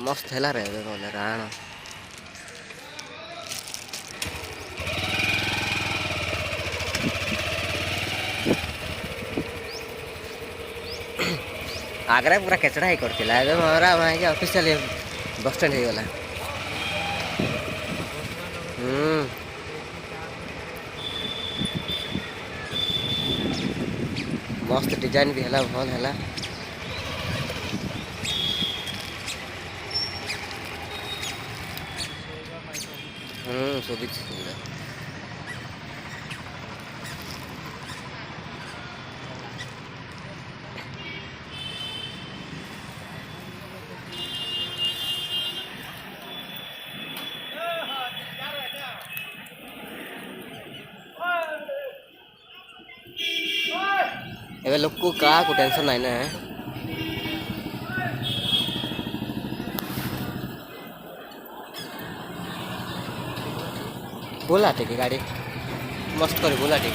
मस्त है रे बोले राण आगरा पूरा केचड़ा ही करथिला हमारा वहाँ ऑफिशियल बस स्टैंड हो गला। मस्त डिजाइन भी है भल है। सुविधा सुविधा एवं लोग को टेंशन नहीं ना है। बोला थे कि गाड़ी मस्त कर बोला थे।